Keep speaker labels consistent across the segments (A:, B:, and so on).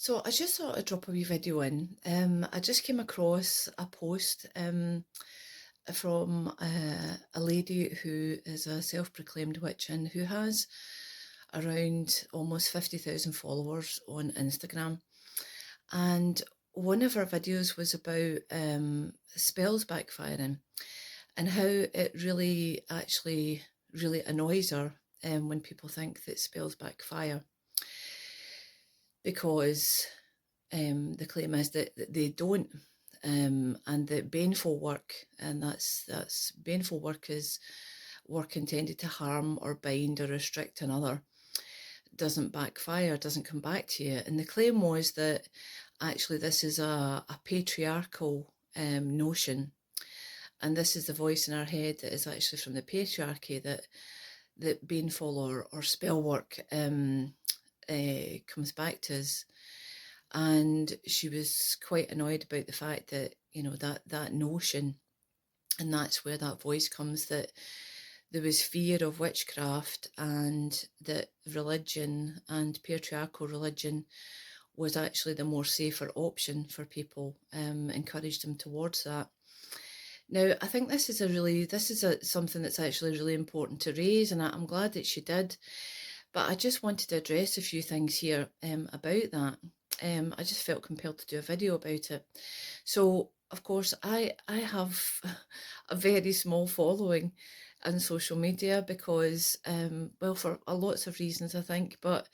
A: So I just thought I'd drop a wee video in. I just came across a post from a lady who is a self-proclaimed witch and who has around almost 50,000 followers on Instagram. And one of her videos was about spells backfiring and how it really annoys her when people think that spells backfire, because the claim is that they don't, and that baneful work, and that's baneful work is work intended to harm or bind or restrict another, doesn't backfire, doesn't come back to you. And the claim was that actually this is a patriarchal notion, and this is the voice in our head that is actually from the patriarchy, that baneful or spell work comes back to us. And she was quite annoyed about the fact that, that notion, and that's where that voice comes, that there was fear of witchcraft and that religion and patriarchal religion was actually the more safer option for people, encouraged them towards that. Now, I think this is something that's actually really important to raise, and I'm glad that she did. But I just wanted to address a few things here about that. I just felt compelled to do a video about it. So, of course, I have a very small following on social media because, well, for lots of reasons, I think. But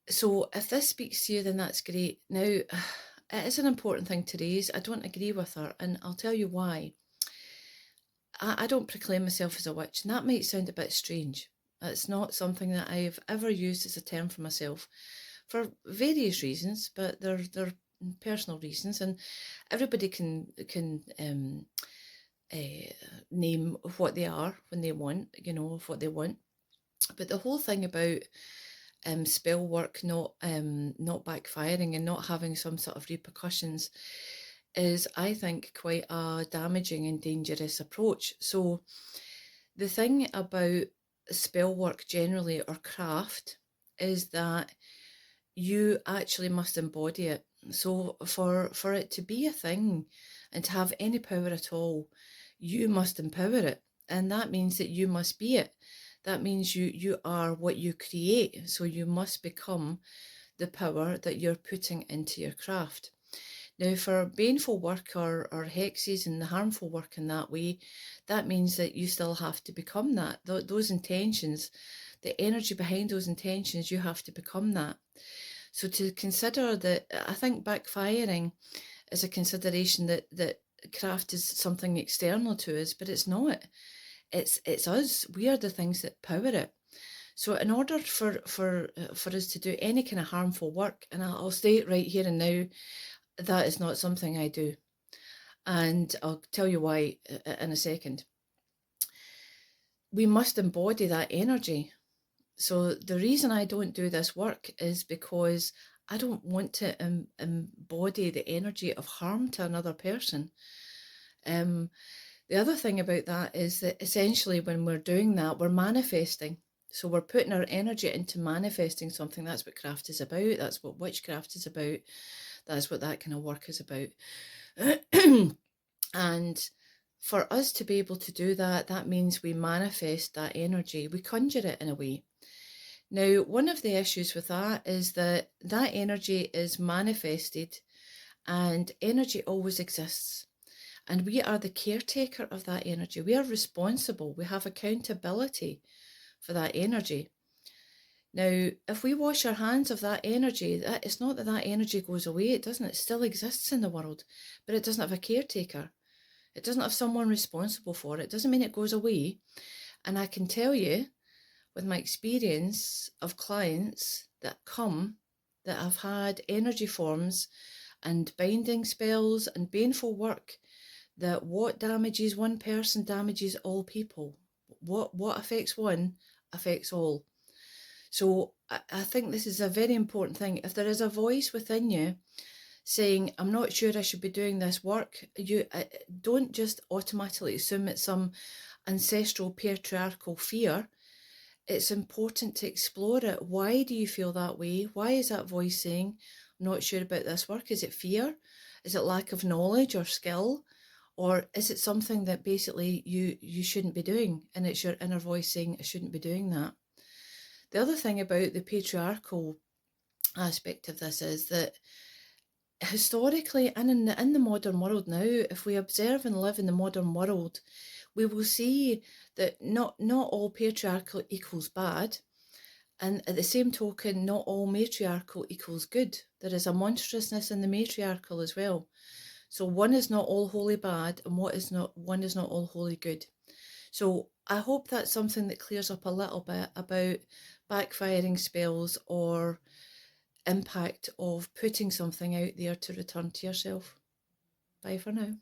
A: so if this speaks to you, then that's great. Now, it is an important thing to raise. I don't agree with her, and I'll tell you why. I don't proclaim myself as a witch, and that might sound a bit strange. It's not something that I've ever used as a term for myself for various reasons, but they're personal reasons, and everybody can name what they are when they want, what they want. But the whole thing about spell work not backfiring and not having some sort of repercussions is, I think, quite a damaging and dangerous approach. So the thing about spell work generally, or craft, is that you actually must embody it. So for it to be a thing and to have any power at all, you must empower it. And that means that you must be it. That means you are what you create. So you must become the power that you're putting into your craft. Now, for baneful work or hexes and the harmful work in that way, that means that you still have to become that. Those intentions, the energy behind those intentions, you have to become that. So to consider that, I think backfiring is a consideration that craft is something external to us, but it's not. It's us. We are the things that power it. So in order for us to do any kind of harmful work, and I'll state right here and now, that is not something I do. And I'll tell you why in a second. We must embody that energy. So the reason I don't do this work is because I don't want to embody the energy of harm to another person. The other thing about that is that essentially when we're doing that, we're manifesting. So we're putting our energy into manifesting something. That's what craft is about. That's what witchcraft is about. That's what that kind of work is about. And for us to be able to do that, that means we manifest that energy. We conjure it in a way. Now, one of the issues with that is that that energy is manifested, and energy always exists. And we are the caretaker of that energy. We are responsible. We have accountability for that energy. Now, if we wash our hands of that energy, it's not that that energy goes away. It doesn't. It still exists in the world, but it doesn't have a caretaker. It doesn't have someone responsible for it. It doesn't mean it goes away. And I can tell you, with my experience of clients that have had energy forms and binding spells and baneful work, that what damages one person damages all people. What affects one affects all. So I think this is a very important thing. If there is a voice within you saying, I'm not sure I should be doing this work, you don't just automatically assume it's some ancestral patriarchal fear. it's important to explore it. Why do you feel that way? Why is that voice saying, I'm not sure about this work? Is it fear? Is it lack of knowledge or skill? Or is it something that basically you shouldn't be doing, and it's your inner voice saying, I shouldn't be doing that? The other thing about the patriarchal aspect of this is that historically and in the modern world now, if we observe and live in the modern world, we will see that not all patriarchal equals bad, and at the same token, not all matriarchal equals good. There is a monstrousness in the matriarchal as well. So one is not all wholly bad, and one is not all wholly good. So I hope that's something that clears up a little bit about backfiring spells or impact of putting something out there to return to yourself. Bye for now.